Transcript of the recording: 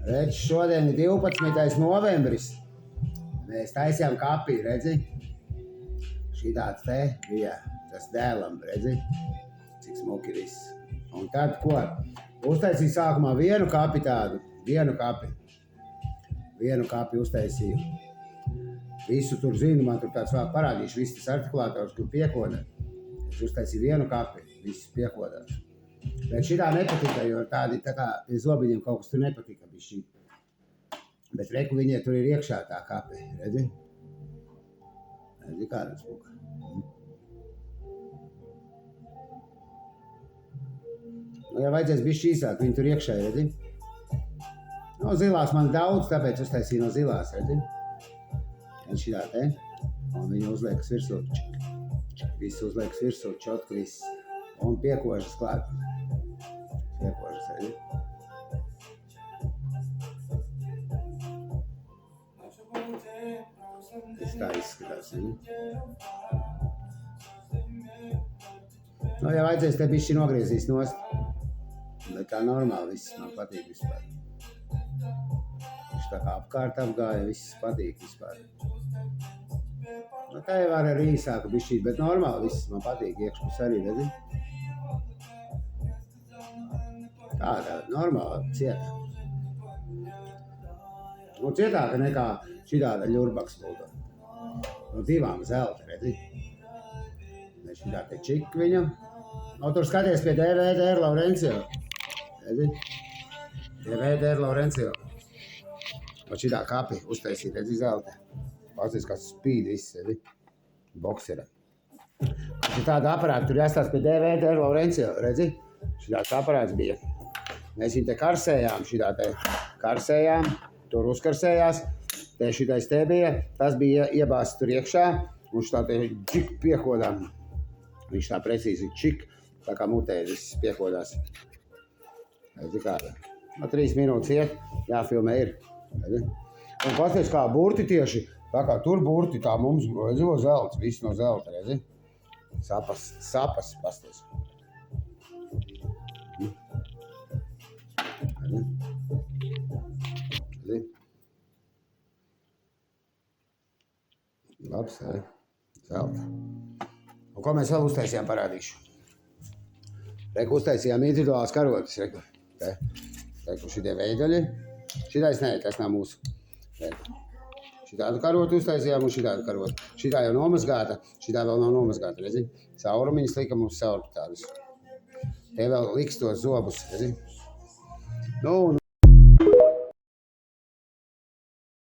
Redz, šodien ir 12. novembris. Mēs taisījām kapī, redzi? Šitāds te bija tas dēlam, redzi? Cik smuki viss. Un tad ko? Uztaisīju sākumā vienu kapi tādu. Vienu kapi uztaisīju. Visu tur zinu, man tur tāds vēl parādīšu, viss tas artikulātors, kur piekoda. Es uztaisīju vienu kapi, viss piekodās. Bet šitā nepatika, jo tādi tā kā pie zobiņiem kaut kas tur nepatika bišķi. Bet reku viņai tur ir iekšā tā kape, redzi? Redzi kāda smuka. Nu, ja vajadzēs bišķi īsāk, viņi tur iekšā, redzi? No zilās man daudz, tāpēc uztaisīju no zilās, redzi? Un šitā te, un viņa uzliekas virsū, viss uzliekas virsū, čotku viss. Un piekožas klāt. Piekožas, redzi? Tas tā izskatās, ne? Nu, ja vajadzēs, te bišķi nogriezīs nost. Bet tā normāli viss, man patīk vispār. Viņš tā kā apkārt apgāja, viss patīk vispār. Nu, tā jau var arī īsāku bišķīt, bet normāli viss, man patīk iekšpus arī, redzi? Tāda normāla, cieta. Nu, cietāka nekā šitāda ļurbaks būtu. No divām zelta, redzi? Šitā te čik viņam. Nu, tur skaties pie DVD Laurencio. Redzi? DVD Laurencio. Un šitā kapi uztaisīt, redzi, zelta. Pasties, kā spīd viss, redzi? Boksera. Šitāda aparāta, tur jāstās pie DVD Laurencio, redzi? Šitāds aparāts bija. Mēs viņu te karsējām, šitā te karsējām, tur uzkarsējās. Te šitais te bija, tas bija iebāsts tur iekšā, un šitā te čik piekodām. Viņš tā precīzi čik, tā kā mutē viss piekodās. Redzi kāda. No 3 minūtes iet, jāfilmē ir. Redzi? Un pasties kā burti tieši, tā kā tur burti, tā mums, redzi, zelts, viss no zelta, redzi? Sapas, pasties. Redzi? Labs, arī. Zelta. Un ko mēs vēl uztaisījām, parādīšu. Reku uztaisījām individuālās karotes, reku. Reku šitie veidaļi. Šitais nē, tas nav mūsu. Reku. Šitādu karotu uztaisījām un šitādu karotu. Šitā jau nomazgāta, šitā vēl nav nomazgāta, redzi? Caurumiņas lika mums caur tādus. Te vēl liks tos zobus, redzi? Nu,